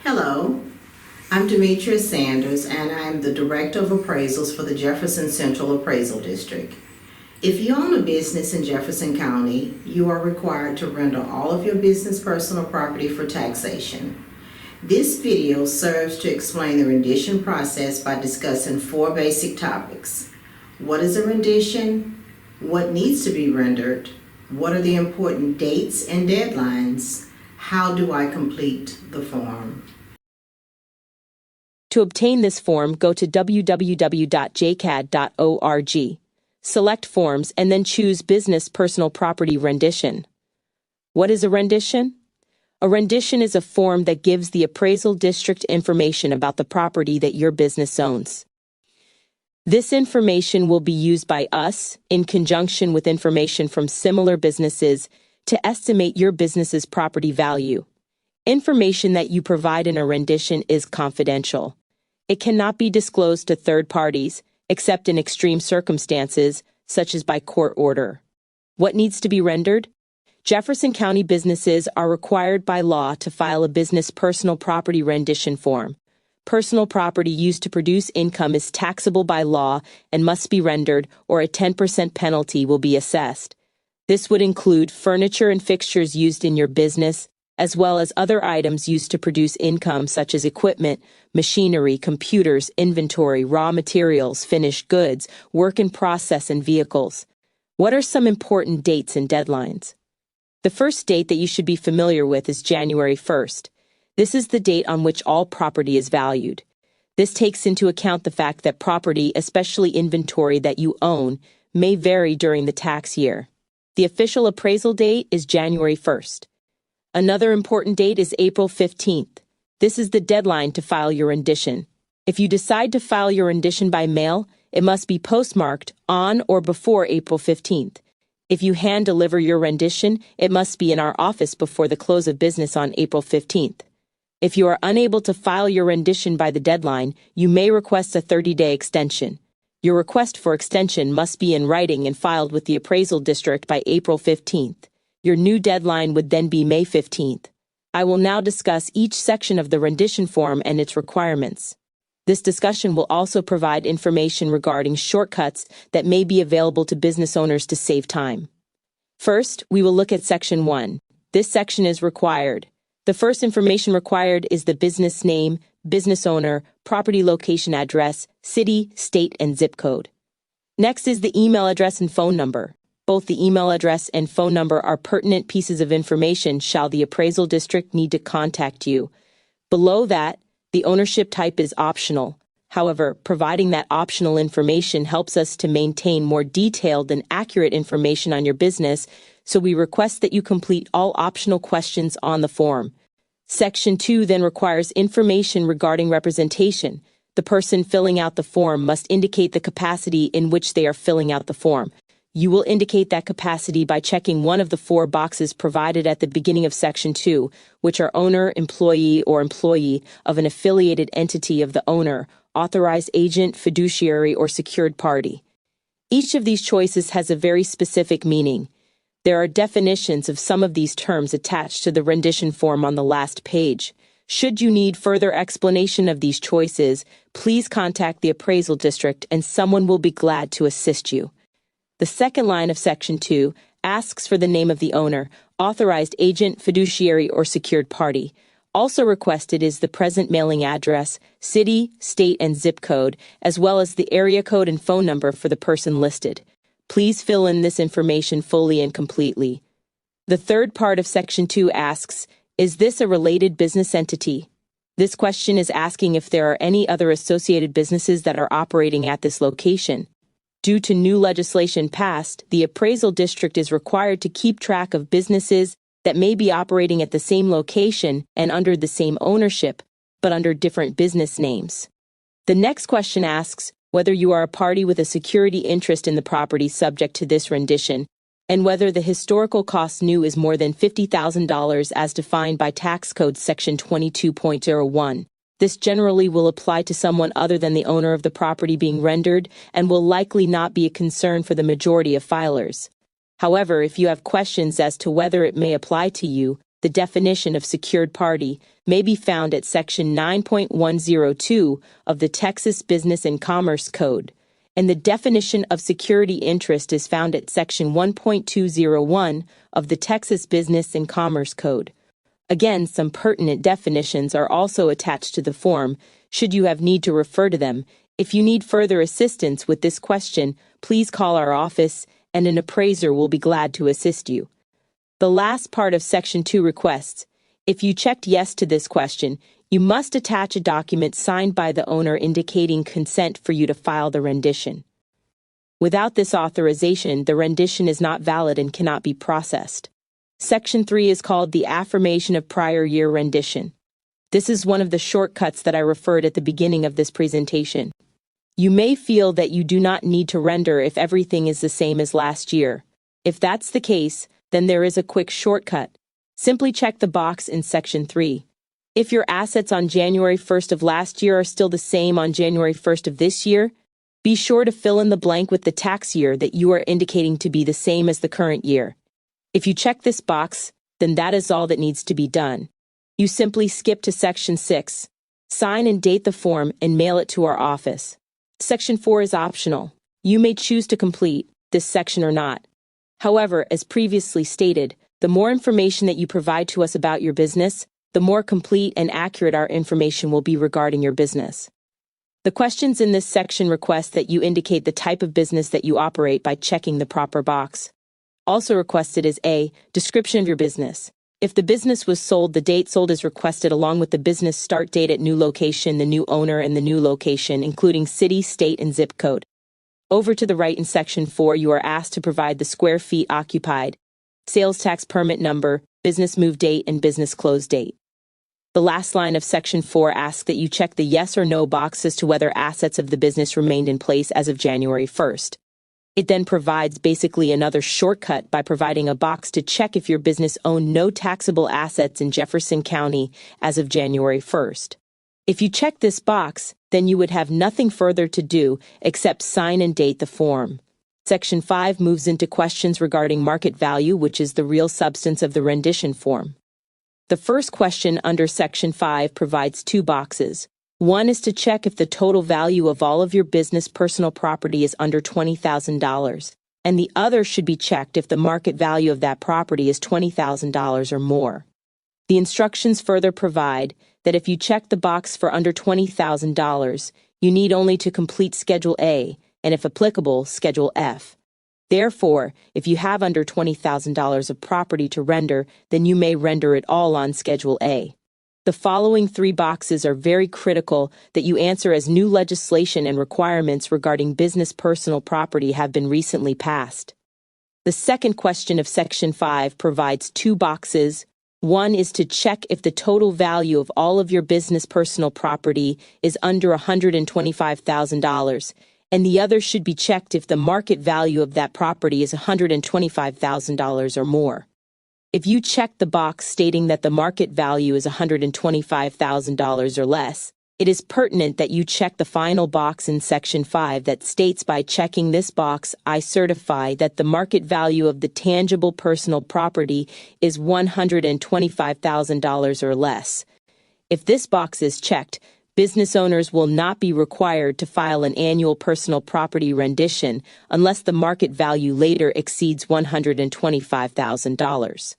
Hello, I'm Demetria Sanders and I'm the Director of Appraisals for the Jefferson Central Appraisal District. If you own a business in Jefferson County, you are required to render all of your business personal property for taxation. This video serves to explain the rendition process by discussing 4 basic topics. What is a rendition? What needs to be rendered? What are the important dates and deadlines? How do I complete the form? To obtain this form, go to www.jcad.org. Select Forms and then choose Business Personal Property Rendition. What is a rendition? A rendition is a form that gives the appraisal district information about the property that your business owns. This information will be used by us, in conjunction with information from similar businesses, to estimate your business's property value. Information that you provide in a rendition is confidential. It cannot be disclosed to third parties, except in extreme circumstances, such as by court order. What needs to be rendered? Jefferson County businesses are required by law to file a Business Personal Property Rendition form. Personal property used to produce income is taxable by law and must be rendered, or a 10% penalty will be assessed. This would include furniture and fixtures used in your business, as well as other items used to produce income such as equipment, machinery, computers, inventory, raw materials, finished goods, work in process, and vehicles. What are some important dates and deadlines? The first date that you should be familiar with is January 1st. This is the date on which all property is valued. This takes into account the fact that property, especially inventory that you own, may vary during the tax year. The official appraisal date is January 1st. Another important date is April 15th. This is the deadline to file your rendition. If you decide to file your rendition by mail, it must be postmarked on or before April 15th. If you hand deliver your rendition, it must be in our office before the close of business on April 15th. If you are unable to file your rendition by the deadline, you may request a 30-day extension. Your request for extension must be in writing and filed with the appraisal district by April 15th. Your new deadline would then be May 15th. I will now discuss each section of the rendition form and its requirements. This discussion will also provide information regarding shortcuts that may be available to business owners to save time. First, we will look at Section 1. This section is required. The first information required is the business name, business owner, property location address, city, state, and zip code. Next is the email address and phone number. Both the email address and phone number are pertinent pieces of information shall the appraisal district need to contact you. Below that, the ownership type is optional. However, providing that optional information helps us to maintain more detailed and accurate information on your business, so we request that you complete all optional questions on the form. Section 2 then requires information regarding representation. The person filling out the form must indicate the capacity in which they are filling out the form. You will indicate that capacity by checking one of the 4 boxes provided at the beginning of Section 2, which are owner, employee, or employee of an affiliated entity of the owner, authorized agent, fiduciary, or secured party. Each of these choices has a very specific meaning. There are definitions of some of these terms attached to the rendition form on the last page. Should you need further explanation of these choices, please contact the appraisal district and someone will be glad to assist you. The second line of Section 2 asks for the name of the owner, authorized agent, fiduciary, or secured party. Also requested is the present mailing address, city, state, and zip code, as well as the area code and phone number for the person listed. Please fill in this information fully and completely. The third part of Section 2 asks, is this a related business entity? This question is asking if there are any other associated businesses that are operating at this location. Due to new legislation passed, the appraisal district is required to keep track of businesses that may be operating at the same location and under the same ownership, but under different business names. The next question asks whether you are a party with a security interest in the property subject to this rendition, and whether the historical cost new is more than $50,000 as defined by Tax Code Section 22.01. This generally will apply to someone other than the owner of the property being rendered and will likely not be a concern for the majority of filers. However, if you have questions as to whether it may apply to you, The definition of secured party may be found at Section 9.102 of the Texas Business and Commerce Code, and the definition of security interest is found at Section 1.201 of the Texas Business and Commerce Code. Again, some pertinent definitions are also attached to the form, should you have need to refer to them. If you need further assistance with this question, please call our office, and an appraiser will be glad to assist you. The last part of Section 2 requests. If you checked yes to this question, you must attach a document signed by the owner indicating consent for you to file the rendition. Without this authorization, the rendition is not valid and cannot be processed. Section 3 is called the affirmation of prior year rendition. This is one of the shortcuts that I referred at the beginning of this presentation. You may feel that you do not need to render if everything is the same as last year. If that's the case, then there is a quick shortcut. Simply check the box in Section 3. If your assets on January 1st of last year are still the same on January 1st of this year, be sure to fill in the blank with the tax year that you are indicating to be the same as the current year. If you check this box, then that is all that needs to be done. You simply skip to Section 6, sign and date the form, and mail it to our office. Section 4 is optional. You may choose to complete this section or not. However, as previously stated, the more information that you provide to us about your business, the more complete and accurate our information will be regarding your business. The questions in this section request that you indicate the type of business that you operate by checking the proper box. Also requested is A. Description of your business. If the business was sold, the date sold is requested along with the business start date at new location, the new owner, and the new location, including city, state, and zip code. Over to the right in Section 4, you are asked to provide the square feet occupied, sales tax permit number, business move date, and business close date. The last line of Section 4 asks that you check the yes or no box as to whether assets of the business remained in place as of January 1st. It then provides basically another shortcut by providing a box to check if your business owned no taxable assets in Jefferson County as of January 1st. If you check this box, then you would have nothing further to do except sign and date the form. Section 5 moves into questions regarding market value, which is the real substance of the rendition form. The first question under Section 5 provides two boxes. One is to check if the total value of all of your business personal property is under $20,000, and the other should be checked if the market value of that property is $20,000 or more. The instructions further provide that if you check the box for under $20,000, you need only to complete Schedule A, and if applicable, Schedule F. Therefore, if you have under $20,000 of property to render, then you may render it all on Schedule A. The following three boxes are very critical that you answer as new legislation and requirements regarding business personal property have been recently passed. The second question of Section 5 provides two boxes. One is to check if the total value of all of your business personal property is under $125,000, and the other should be checked if the market value of that property is $125,000 or more. If you check the box stating that the market value is $125,000 or less, it is pertinent that you check the final box in Section 5 that states by checking this box, I certify that the market value of the tangible personal property is $125,000 or less. If this box is checked, business owners will not be required to file an annual personal property rendition unless the market value later exceeds $125,000.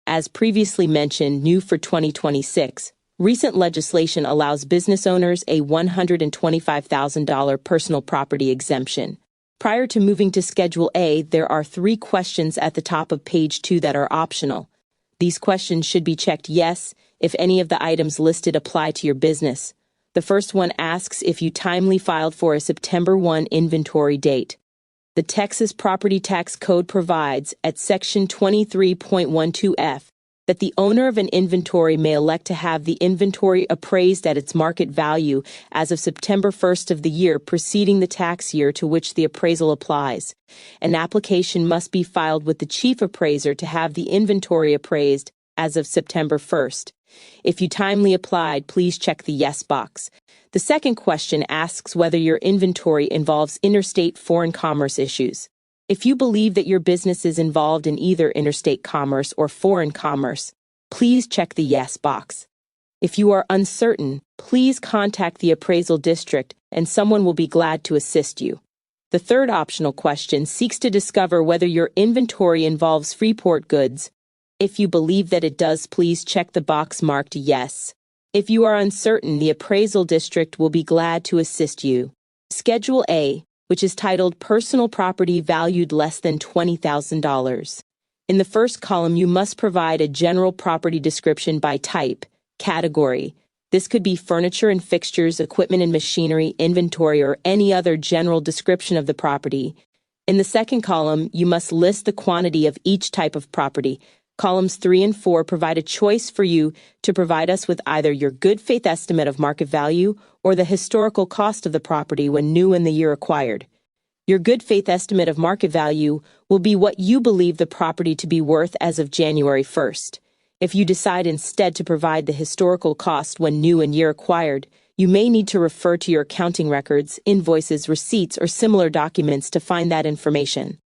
As previously mentioned, new for 2026, recent legislation allows business owners a $125,000 personal property exemption. Prior to moving to Schedule A, there are three questions at the top of page 2 that are optional. These questions should be checked yes if any of the items listed apply to your business. The first one asks if you timely filed for a September 1 inventory date. The Texas Property Tax Code provides at Section 23.12F that the owner of an inventory may elect to have the inventory appraised at its market value as of September 1st of the year preceding the tax year to which the appraisal applies. An application must be filed with the chief appraiser to have the inventory appraised as of September 1st. If you timely applied, please check the yes box. The second question asks whether your inventory involves interstate foreign commerce issues. If you believe that your business is involved in either interstate commerce or foreign commerce, please check the Yes box. If you are uncertain, please contact the appraisal district and someone will be glad to assist you. The third optional question seeks to discover whether your inventory involves Freeport goods. If you believe that it does, please check the box marked Yes. If you are uncertain, the appraisal district will be glad to assist you. Schedule A, which is titled Personal Property Valued Less than $20,000. In the first column, you must provide a general property description by type, category. This could be furniture and fixtures, equipment and machinery, inventory, or any other general description of the property. In the second column, you must list the quantity of each type of property. Columns 3 and 4 provide a choice for you to provide us with either your good faith estimate of market value or the historical cost of the property when new in the year acquired. Your good faith estimate of market value will be what you believe the property to be worth as of January 1st. If you decide instead to provide the historical cost when new and year acquired, you may need to refer to your accounting records, invoices, receipts, or similar documents to find that information.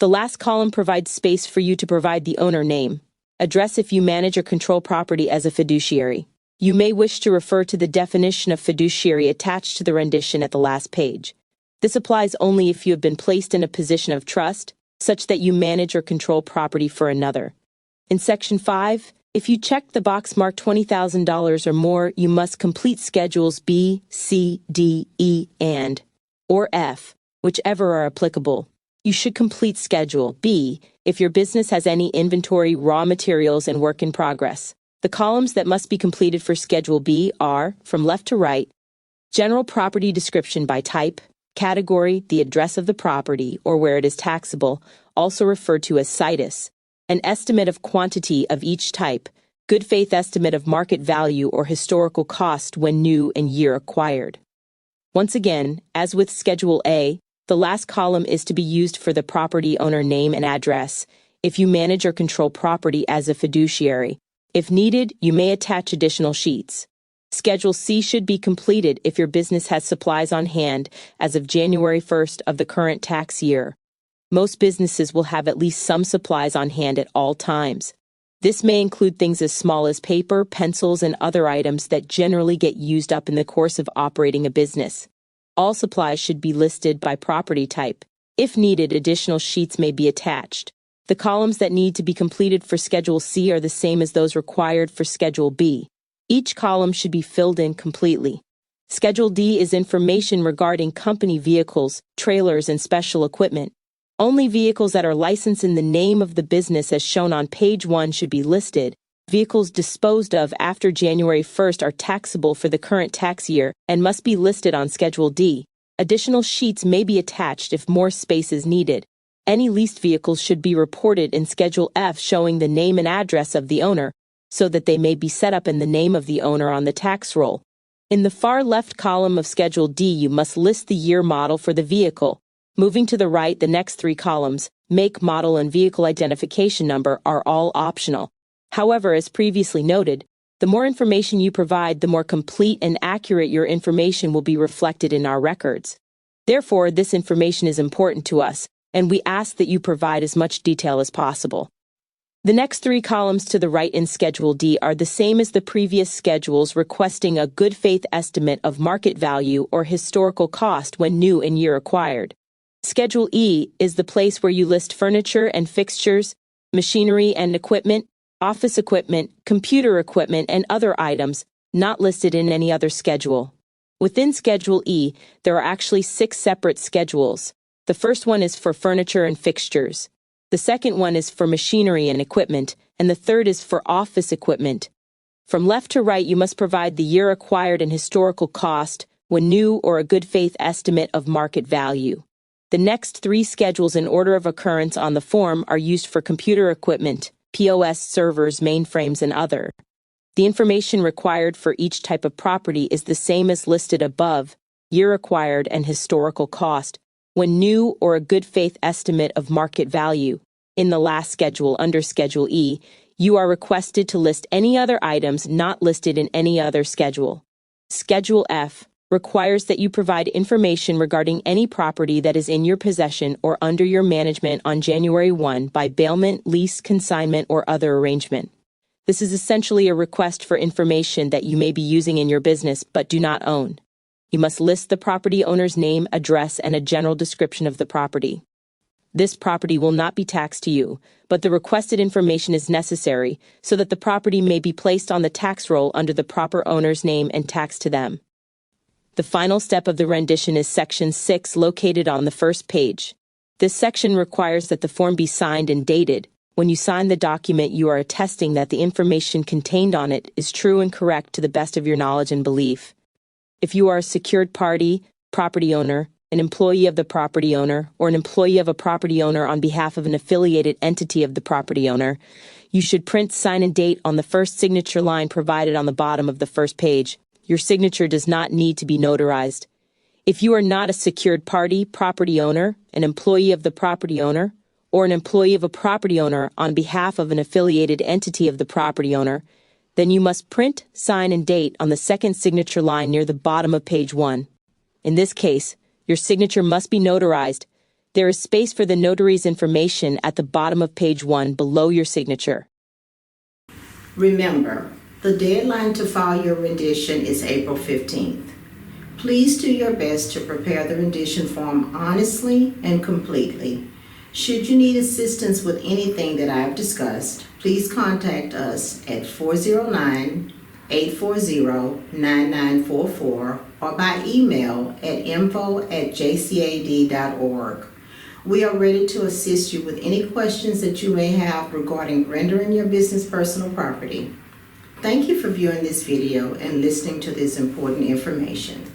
The last column provides space for you to provide the owner name, address if you manage or control property as a fiduciary. You may wish to refer to the definition of fiduciary attached to the rendition at the last page. This applies only if you have been placed in a position of trust, such that you manage or control property for another. In Section 5, if you check the box marked $20,000 or more, you must complete Schedules B, C, D, E, or F, whichever are applicable. You should complete Schedule B if your business has any inventory, raw materials, and work in progress. The columns that must be completed for Schedule B are, from left to right, general property description by type, category, the address of the property, or where it is taxable, also referred to as situs, an estimate of quantity of each type, good faith estimate of market value or historical cost when new and year acquired. Once again, as with Schedule A, the last column is to be used for the property owner name and address, if you manage or control property as a fiduciary. If needed, you may attach additional sheets. Schedule C should be completed if your business has supplies on hand as of January 1st of the current tax year. Most businesses will have at least some supplies on hand at all times. This may include things as small as paper, pencils, and other items that generally get used up in the course of operating a business. All supplies should be listed by property type. If needed, additional sheets may be attached. The columns that need to be completed for Schedule C are the same as those required for Schedule B. Each column should be filled in completely. Schedule D is information regarding company vehicles, trailers, and special equipment. Only vehicles that are licensed in the name of the business as shown on page 1 should be listed. Vehicles disposed of after January 1st are taxable for the current tax year and must be listed on Schedule D. Additional sheets may be attached if more space is needed. Any leased vehicles should be reported in Schedule F showing the name and address of the owner, so that they may be set up in the name of the owner on the tax roll. In the far left column of Schedule D, you must list the year model for the vehicle. Moving to the right, the next 3 columns, make, model, and vehicle identification number, are all optional. However, as previously noted, the more information you provide, the more complete and accurate your information will be reflected in our records. Therefore, this information is important to us, and we ask that you provide as much detail as possible. The next 3 columns to the right in Schedule D are the same as the previous schedules, requesting a good faith estimate of market value or historical cost when new and year acquired. Schedule E is the place where you list furniture and fixtures, machinery and equipment, office equipment, computer equipment, and other items not listed in any other schedule. Within Schedule E, there are actually 6 separate schedules. The first one is for furniture and fixtures. The second one is for machinery and equipment, and the third is for office equipment. From left to right, you must provide the year acquired and historical cost when new or a good faith estimate of market value. The next 3 schedules in order of occurrence on the form are used for computer equipment, POS servers, mainframes, and other. The information required for each type of property is the same as listed above, year acquired and historical cost, when new or a good faith estimate of market value. In the last schedule under Schedule E, you are requested to list any other items not listed in any other schedule. Schedule F requires that you provide information regarding any property that is in your possession or under your management on January 1 by bailment, lease, consignment, or other arrangement. This is essentially a request for information that you may be using in your business but do not own. You must list the property owner's name, address, and a general description of the property. This property will not be taxed to you, but the requested information is necessary so that the property may be placed on the tax roll under the proper owner's name and taxed to them. The final step of the rendition is Section 6, located on the first page. This section requires that the form be signed and dated. When you sign the document, you are attesting that the information contained on it is true and correct to the best of your knowledge and belief. If you are a secured party, property owner, an employee of the property owner, or an employee of a property owner on behalf of an affiliated entity of the property owner, you should print, sign, and date on the first signature line provided on the bottom of the first page. Your signature does not need to be notarized. If you are not a secured party, property owner, an employee of the property owner, or an employee of a property owner on behalf of an affiliated entity of the property owner, then you must print, sign, and date on the second signature line near the bottom of page 1. In this case, your signature must be notarized. There is space for the notary's information at the bottom of page 1 below your signature. Remember, the deadline to file your rendition is April 15th. Please do your best to prepare the rendition form honestly and completely. Should you need assistance with anything that I've discussed, please contact us at 409-840-9944 or by email at info@jcad.org. We are ready to assist you with any questions that you may have regarding rendering your business personal property. Thank you for viewing this video and listening to this important information.